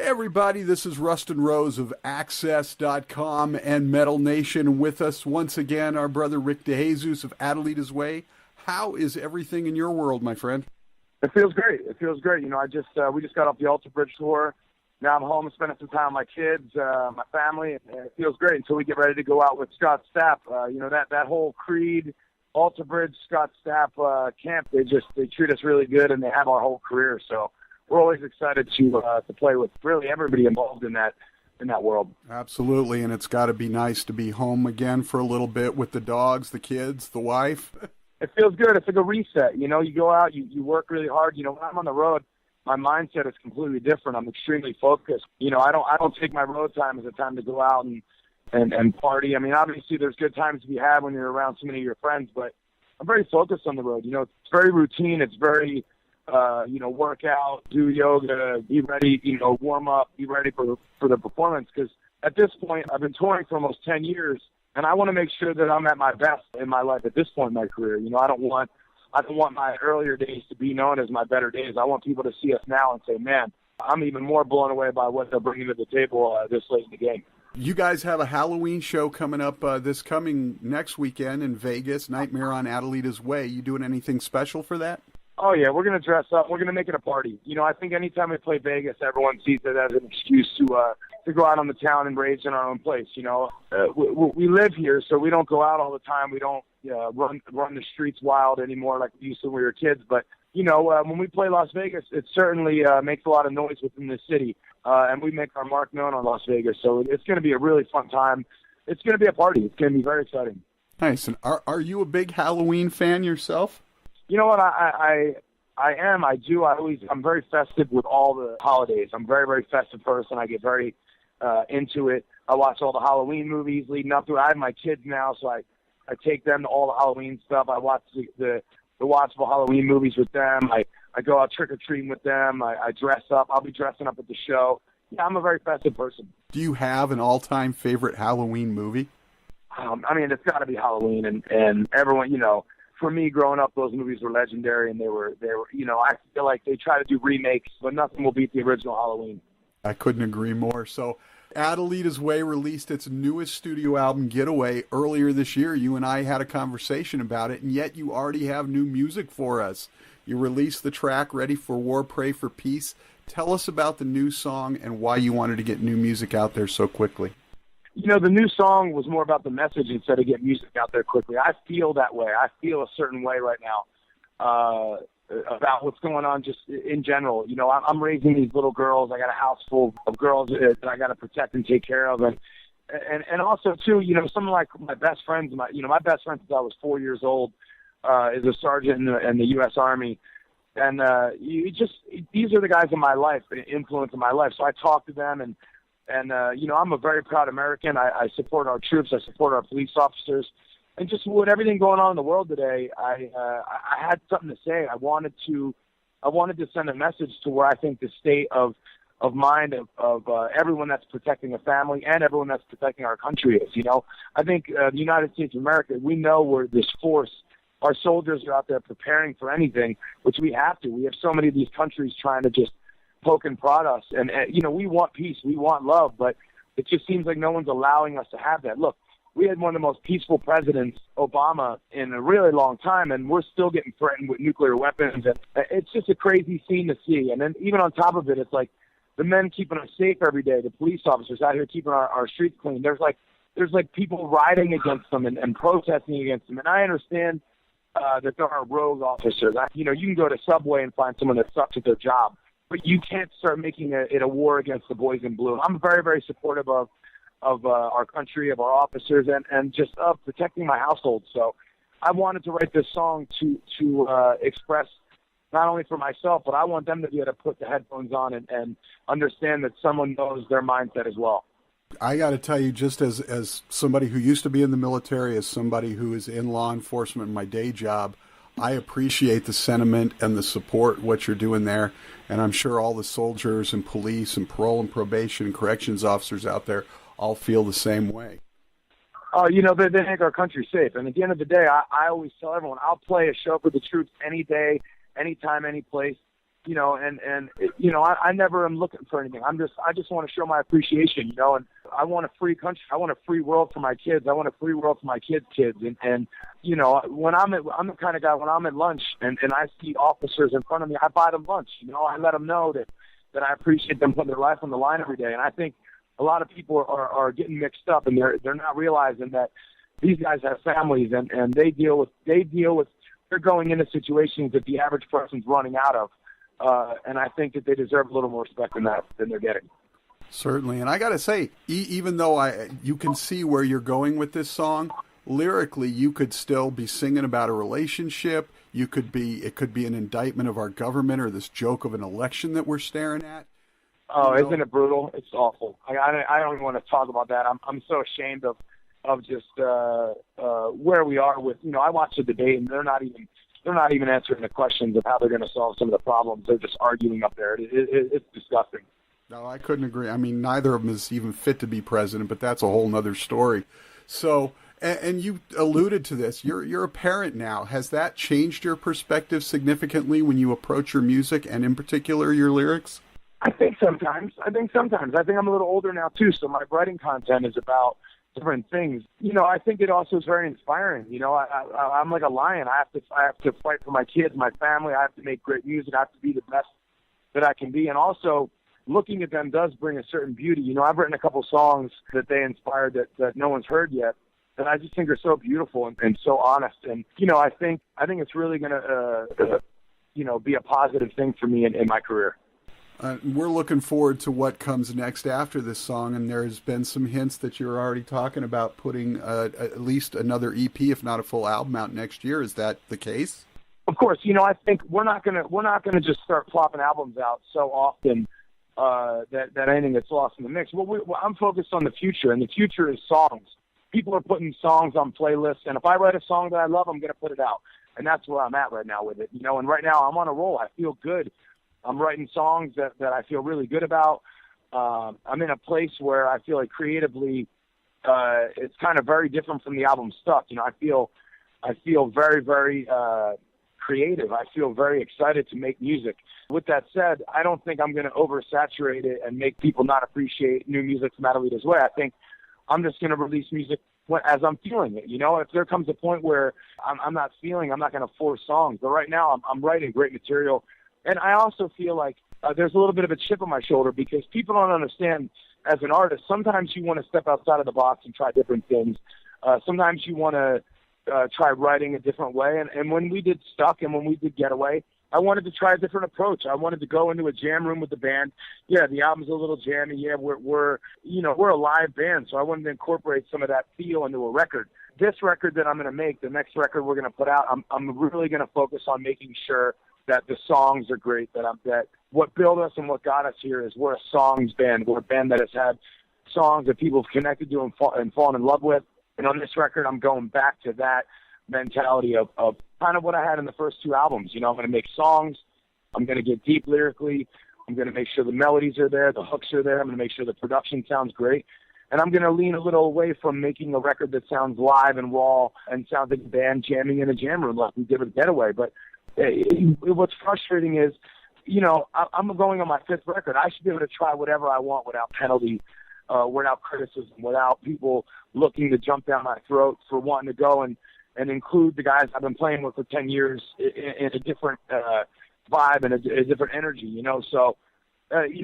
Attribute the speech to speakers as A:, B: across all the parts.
A: Everybody, this is Rustin Rose of AXS.com and Metal Nation. With us once again, our brother Rick DeJesus of Adelitas Way. How is everything in your world, my friend?
B: It feels great. You know, we just got off the Alter Bridge tour. Now I'm home spending some time with my kids, my family, and it feels great until we get ready to go out with Scott Stapp. You know, that whole Creed, Alter Bridge, Scott Stapp camp, they treat us really good, and they have our whole career. So we're always excited to play with really everybody involved in that world.
A: Absolutely, and it's got to be nice to be home again for a little bit with the dogs, the kids, the wife.
B: It feels good. It's like a reset. You know, you go out, you work really hard. You know, when I'm on the road, my mindset is completely different. I'm extremely focused. You know, I don't take my road time as a time to go out and party. I mean, obviously there's good times to be had when you're around so many of your friends, but I'm very focused on the road. You know, it's very routine. It's very you know, work out, do yoga, be ready, you know, warm up, be ready for the performance. Because at this point, I've been touring for almost 10 years, and I want to make sure that I'm at my best in my life at this point in my career. You know, I don't want my earlier days to be known as my better days. I want people to see us now and say, man, I'm even more blown away by what they're bringing to the table this late in the game.
A: You guys have a Halloween show coming up this coming next weekend in Vegas, Nightmare on Adelitas Way. You doing anything special for that?
B: Oh, yeah, we're going to dress up. We're going to make it a party. You know, I think anytime we play Vegas, everyone sees it as an excuse to go out on the town and rage in our own place. You know, we live here, so we don't go out all the time. We don't run the streets wild anymore like we used to when we were kids. But, you know, when we play Las Vegas, it certainly makes a lot of noise within the city, and we make our mark known on Las Vegas. So it's going to be a really fun time. It's going to be a party. It's going to be very exciting.
A: Nice. And are you a big Halloween fan yourself?
B: You know what, I am. I'm very festive with all the holidays. I'm a very, very festive person. I get very into it. I watch all the Halloween movies leading up to it. I have my kids now, so I take them to all the Halloween stuff. I watch the watchable Halloween movies with them. I go out trick-or-treating with them. I dress up. I'll be dressing up at the show. Yeah, I'm a very festive person.
A: Do you have an all-time favorite Halloween movie?
B: I mean, it's got to be Halloween, and everyone, you know, for me, growing up, those movies were legendary, and they were, you know, I feel like they try to do remakes, but nothing will beat the original Halloween.
A: I couldn't agree more. So, Adelitas Way released its newest studio album, Getaway, earlier this year. You and I had a conversation about it, and yet you already have new music for us. You released the track, Ready for War, Pray for Peace. Tell us about the new song and why you wanted to get new music out there so quickly.
B: You know, the new song was more about the message instead of getting music out there quickly. I feel that way. I feel a certain way right now about what's going on just in general. You know, I'm raising these little girls. I got a house full of girls that I got to protect and take care of. And also, too, you know, some of my best friends, my best friend since I was 4 years old is a sergeant in the U.S. Army. And these are the guys in my life, influence in my life. So I talk to them and you know, I'm a very proud American. I support our troops. I support our police officers. And just with everything going on in the world today, I had something to say. I wanted to send a message to where I think the state of mind of everyone that's protecting a family and everyone that's protecting our country is. You know, I think the United States of America, we know we're this force. Our soldiers are out there preparing for anything, which we have to. We have so many of these countries trying to just poke and prod us. And you know, we want peace, we want love, but it just seems like no one's allowing us to have that. Look, we had one of the most peaceful presidents, Obama, in a really long time, and we're still getting threatened with nuclear weapons. And it's just a crazy scene to see. And then even on top of it, it's like the men keeping us safe every day, the police officers out here keeping our streets clean. There's like people rioting against them and protesting against them. And I understand that there are rogue officers. You know, you can go to Subway and find someone that sucks at their job, but you can't start making it a war against the boys in blue. I'm very, very supportive of our country, of our officers, and just of protecting my household. So I wanted to write this song to express not only for myself, but I want them to be able to put the headphones on and understand that someone knows their mindset as well.
A: I got to tell you, just as somebody who used to be in the military, as somebody who is in law enforcement in my day job, I appreciate the sentiment and the support, what you're doing there. And I'm sure all the soldiers and police and parole and probation and corrections officers out there all feel the same way.
B: You know, they make our country safe. And at the end of the day, I always tell everyone, I'll play a show for the troops any day, anytime, any place. I never am looking for anything. I just want to show my appreciation, and I want a free country. I want a free world for my kids. I want a free world for my kids' kids. And when I'm the kind of guy, when I'm at lunch and I see officers in front of me, I buy them lunch. I let them know that I appreciate them putting their life on the line every day. And I think a lot of people are getting mixed up, and they're not realizing that these guys have families, and they're going into situations that the average person's running out of. And I think that they deserve a little more respect than they're getting.
A: Certainly. And I got to say, even though you can see where you're going with this song, lyrically, you could still be singing about a relationship. It could be an indictment of our government or this joke of an election that we're staring at.
B: Oh, isn't it brutal? It's awful. I don't even want to talk about that. I'm so ashamed of just where we are with, I watch the debate, and they're not even answering the questions of how they're going to solve some of the problems. They're just arguing up there. It's disgusting.
A: No, I couldn't agree. I mean, neither of them is even fit to be president, but that's a whole nother story. So, and you alluded to this. You're a parent now. Has that changed your perspective significantly when you approach your music, and in particular your lyrics?
B: I think sometimes. I think I'm a little older now too, so my writing content is about different things. I think it also is very inspiring. I'm like a lion. I have to fight for my kids, my family. I have to make great music. I have to be the best that I can be. And also, looking at them does bring a certain beauty. I've written a couple songs that they inspired that no one's heard yet, that I just think are so beautiful and so honest. And I think it's really going to be a positive thing for me in my career.
A: We're looking forward to what comes next after this song, and there's been some hints that you're already talking about putting at least another EP, if not a full album, out next year. Is that the case?
B: Of course. I think we're not gonna just start plopping albums out so often that anything gets lost in the mix. I'm focused on the future, and the future is songs. People are putting songs on playlists, and if I write a song that I love, I'm gonna put it out, and that's where I'm at right now with it. And right now I'm on a roll. I feel good. I'm writing songs that I feel really good about. I'm in a place where I feel like creatively it's kind of very different from the album Stuck. I feel very, very creative. I feel very excited to make music. With that said, I don't think I'm going to oversaturate it and make people not appreciate new music from Adelitas Way. I think I'm just going to release music as I'm feeling it. If there comes a point where I'm not feeling, I'm not going to force songs. But right now I'm writing great material. And I also feel like there's a little bit of a chip on my shoulder because people don't understand, as an artist, sometimes you want to step outside of the box and try different things. Sometimes you want to try writing a different way. And when we did Stuck and when we did Getaway, I wanted to try a different approach. I wanted to go into a jam room with the band. Yeah, the album's a little jammy. Yeah, we're a live band, so I wanted to incorporate some of that feel into a record. This record that I'm going to make, the next record we're going to put out, I'm really going to focus on making sure that the songs are great, that what built us and what got us here is we're a songs band. We're a band that has had songs that people have connected to and fallen in love with. And on this record, I'm going back to that mentality of kind of what I had in the first two albums. I'm going to make songs. I'm going to get deep lyrically. I'm going to make sure the melodies are there, the hooks are there. I'm going to make sure the production sounds great. And I'm going to lean a little away from making a record that sounds live and raw and sounds like a band jamming in a jam room like we did with Getaway. But what's frustrating is, I'm going on my fifth record. I should be able to try whatever I want without penalty, without criticism, without people looking to jump down my throat for wanting to go and include the guys I've been playing with for 10 years in a different vibe and a different energy, So,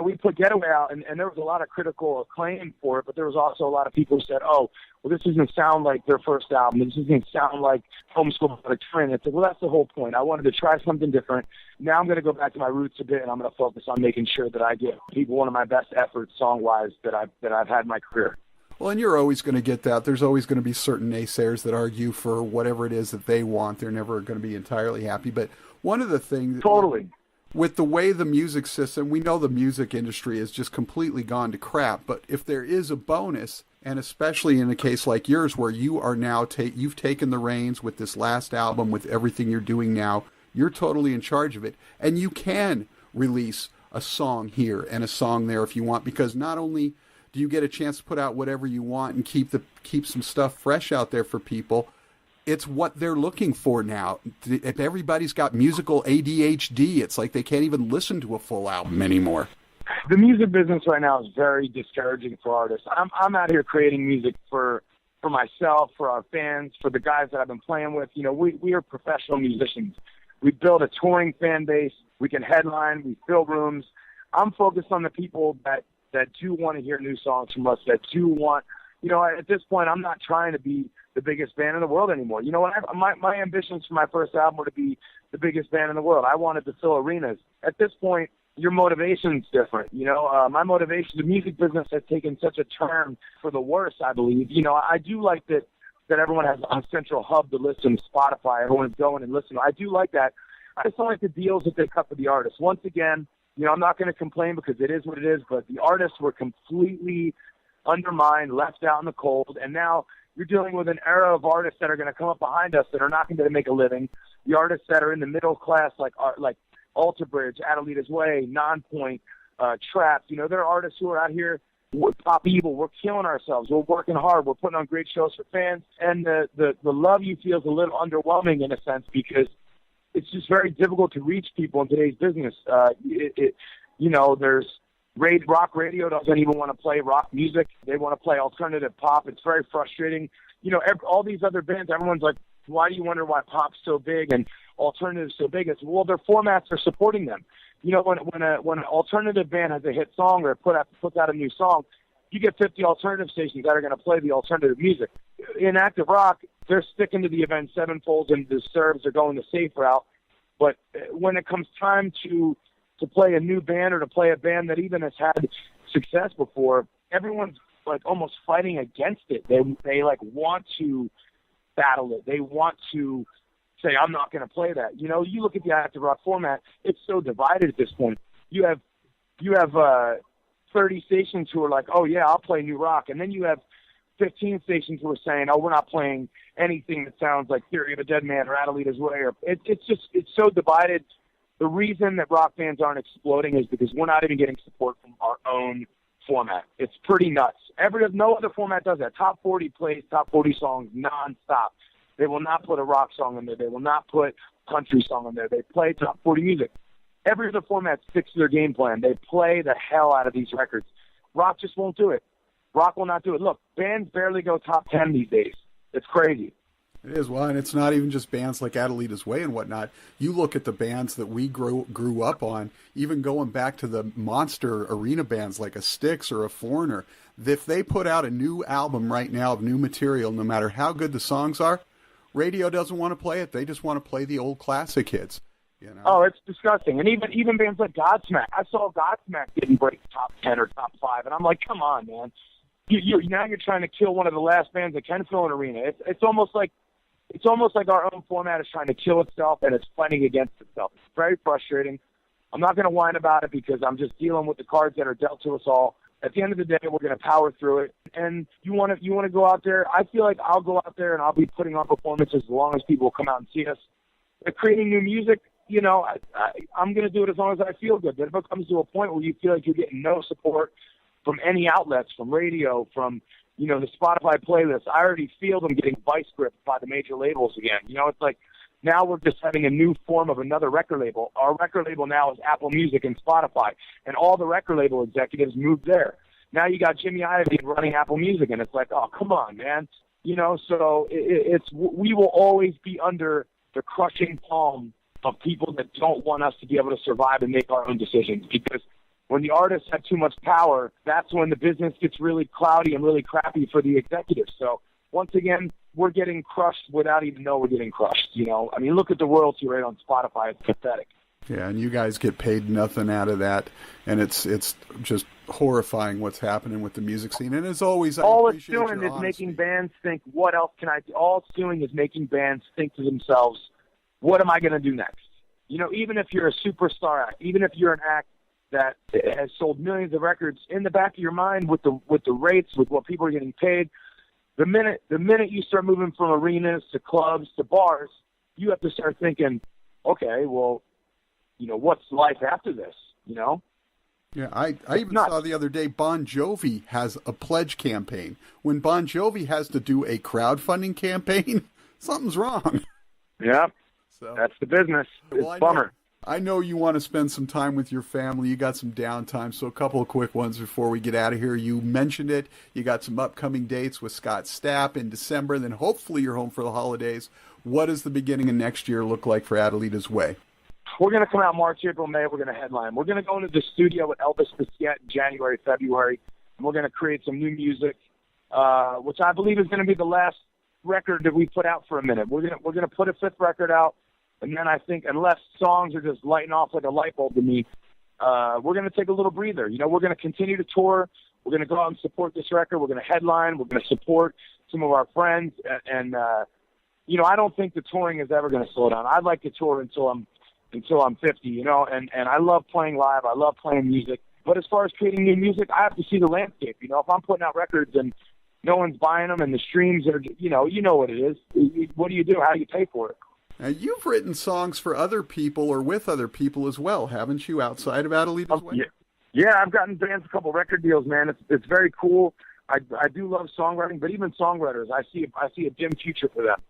B: we put Getaway out, and there was a lot of critical acclaim for it, but there was also a lot of people who said, oh, well, this doesn't sound like their first album. This doesn't sound like Homeschool by the Train. It's like, well, that's the whole point. I wanted to try something different. Now I'm going to go back to my roots a bit, and I'm going to focus on making sure that I give people one of my best efforts song-wise that I've had in my career.
A: Well, and you're always going to get that. There's always going to be certain naysayers that argue for whatever it is that they want. They're never going to be entirely happy. But one of the things...
B: Totally.
A: With the way the music system, we know the music industry has just completely gone to crap. But if there is a bonus, and especially in a case like yours where you are now, you've taken the reins with this last album, with everything you're doing now, you're totally in charge of it. And you can release a song here and a song there if you want, because not only do you get a chance to put out whatever you want and keep some stuff fresh out there for people, it's what they're looking for now. If everybody's got musical ADHD, it's like they can't even listen to a full album anymore.
B: The music business right now is very discouraging for artists. I'm out here creating music for myself, for our fans, for the guys that I've been playing with. You know, we are professional musicians. We build a touring fan base. We can headline. We fill rooms. I'm focused on the people that do want to hear new songs from us, that do want, you know, at this point, I'm not trying to be the biggest band in the world anymore. You know what? My ambitions for my first album were to be the biggest band in the world. I wanted to fill arenas. At this point, your motivation's different. You know, my motivation, the music business has taken such a turn for the worse, I believe. You know, I do like that everyone has a central hub to listen to Spotify. Everyone's going and listening. I do like that. I just don't like the deals that they cut for the artists. Once again, you know, I'm not going to complain because it is what it is, but the artists were completely undermined, left out in the cold, and now you're dealing with an era of artists that are going to come up behind us that are not going to make a living. The artists that are in the middle class, like Alter Bridge, Adelitas Way, Nonpoint, Trapped. You know, there are artists who are out here with Pop Evil. We're killing ourselves. We're working hard. We're putting on great shows for fans. And the love you feel is a little underwhelming in a sense because it's just very difficult to reach people in today's business. You know, there's rock radio doesn't even want to play rock music. They want to play alternative pop. It's very frustrating. You know, all these other bands, everyone's like, why do you wonder why pop's so big and alternative's so big? It's, well, their formats are supporting them. You know, when an alternative band has a hit song or puts out a new song, you get 50 alternative stations that are going to play the alternative music. In active rock, they're sticking to the Avenged Sevenfold and Disturbed. They're going the safe route. But when it comes time to play a new band or to play a band that even has had success before, everyone's like almost fighting against it. They like want to battle it. They want to say, I'm not going to play that. You know, you look at the active rock format, it's so divided at this point. You have 30 stations who are like, oh yeah, I'll play new rock. And then you have 15 stations who are saying, oh, we're not playing anything that sounds like Theory of a Dead Man or Adelitas Way. Or it's so divided. The reason that rock bands aren't exploding is because we're not even getting support from our own format. It's pretty nuts. No other format does that. Top 40 plays top 40 songs nonstop. They will not put a rock song in there. They will not put a country song in there. They play top 40 music. Every other format sticks to their game plan. They play the hell out of these records. Rock just won't do it. Rock will not do it. Look, bands barely go top 10 these days. It's crazy.
A: It is. Well, and it's not even just bands like Adelitas Way and whatnot. You look at the bands that we grew up on, even going back to the monster arena bands like a Styx or a Foreigner. If they put out a new album right now of new material, no matter how good the songs are, radio doesn't want to play it. They just want to play the old classic hits. You know? Oh,
B: it's disgusting. And even bands like Godsmack. I saw Godsmack didn't break top 10 or top 5, and I'm like, come on, man. Now you're trying to kill one of the last bands that can fill an arena. It's almost like our own format is trying to kill itself, and it's fighting against itself. It's very frustrating. I'm not going to whine about it because I'm just dealing with the cards that are dealt to us all. At the end of the day, we're going to power through it. And you want to go out there. I feel like I'll go out there and I'll be putting on performances as long as people will come out and see us. But creating new music, you know, I'm going to do it as long as I feel good. But if it comes to a point where you feel like you're getting no support from any outlets, from radio, from, you know, the Spotify playlist, I already feel them getting vice gripped by the major labels again. You know, it's like now we're just having a new form of another record label. Our record label now is Apple Music and Spotify, and all the record label executives moved there. Now you got Jimmy Iovine running Apple Music, and it's like, oh, come on, man. You know, so we will always be under the crushing palm of people that don't want us to be able to survive and make our own decisions, because when the artists have too much power, that's when the business gets really cloudy and really crappy for the executives. So once again, we're getting crushed without even knowing we're getting crushed. You know, I mean, look at the royalty rate on Spotify. It's pathetic.
A: Yeah, and you guys get paid nothing out of that, and it's just horrifying what's happening with the music scene. And as always,
B: all it's doing is making bands think, what else can I do? All it's doing is making bands think to themselves, what am I going to do next? You know, even if you're a superstar act, even if you're an act that has sold millions of records, in the back of your mind with the rates, with what people are getting paid, the minute you start moving from arenas to clubs to bars, you have to start thinking, okay, well, you know, what's life after this, you know?
A: Yeah, I even saw the other day Bon Jovi has a pledge campaign. When Bon Jovi has to do a crowdfunding campaign, something's wrong.
B: Yeah,
A: So
B: that's the business. It's
A: well,
B: a bummer.
A: I know you want to spend some time with your family. You got some downtime, so a couple of quick ones before we get out of here. You mentioned it. You got some upcoming dates with Scott Stapp in December, and then hopefully you're home for the holidays. What does the beginning of next year look like for Adelitas Way?
B: We're going to come out March, April, May. We're going to headline. We're going to go into the studio with Elvis Piscett in January, February, and we're going to create some new music, which I believe is going to be the last record that we put out for a minute. We're going to put a fifth record out, and then I think unless songs are just lighting off like a light bulb to me, we're going to take a little breather. You know, we're going to continue to tour. We're going to go out and support this record. We're going to headline. We're going to support some of our friends, and you know, I don't think the touring is ever going to slow down. I'd like to tour until I'm 50, you know, and I love playing live. I love playing music. But as far as creating new music, I have to see the landscape. You know, if I'm putting out records and no one's buying them and the streams are, you know what it is. What do you do? How do you pay for it?
A: Now, you've written songs for other people or with other people as well, haven't you, outside of Adelitas Way?
B: Yeah, I've gotten bands a couple record deals, man. It's very cool. I do love songwriting, but even songwriters, I see a dim future for them.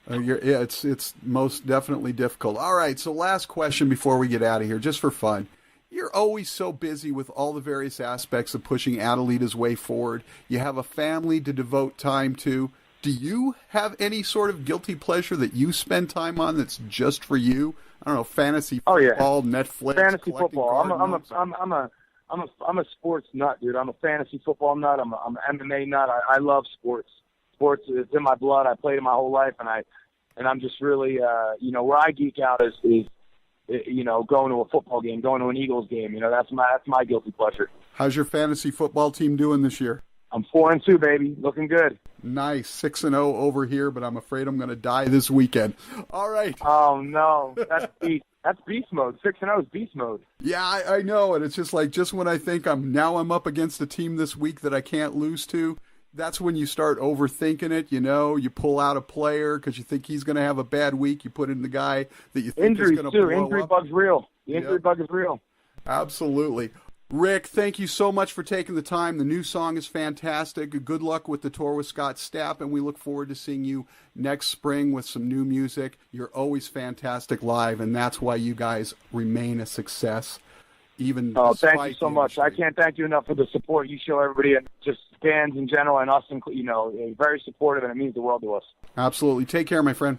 A: Yeah, it's most definitely difficult. All right, so last question before we get out of here, just for fun. You're always so busy with all the various aspects of pushing Adelitas Way forward. You have a family to devote time to. Do you have any sort of guilty pleasure that you spend time on that's just for you? I don't know, fantasy football, Netflix,
B: fantasy football. I'm a sports nut, dude. I'm a fantasy football nut. I'm an MMA nut. I love sports. Sports is in my blood. I played it my whole life, and I'm just really, you know, where I geek out is, you know, going to a football game, going to an Eagles game. You know, that's my guilty pleasure.
A: How's your fantasy football team doing this year?
B: I'm 4-2, baby. Looking good.
A: Nice. 6-0 over here, but I'm afraid I'm going to die this weekend. All right.
B: Oh, no. That's beast mode. 6-0 is beast mode.
A: Yeah, I know. And it's just like, just when I think I'm up against a team this week that I can't lose to, that's when you start overthinking it. You know, you pull out a player because you think he's going to have a bad week. You put in the guy that you think is going to blow up.
B: Injury bug's real. The injury bug is real.
A: Absolutely. Rick, thank you so much for taking the time. The new song is fantastic. Good luck with the tour with Scott Stapp, and we look forward to seeing you next spring with some new music. You're always fantastic live, and that's why you guys remain a success.
B: Thank you so much. I can't thank you enough for the support you show everybody, and just fans in general, and us, you know, very supportive, and it means the world to us.
A: Absolutely. Take care, my friend.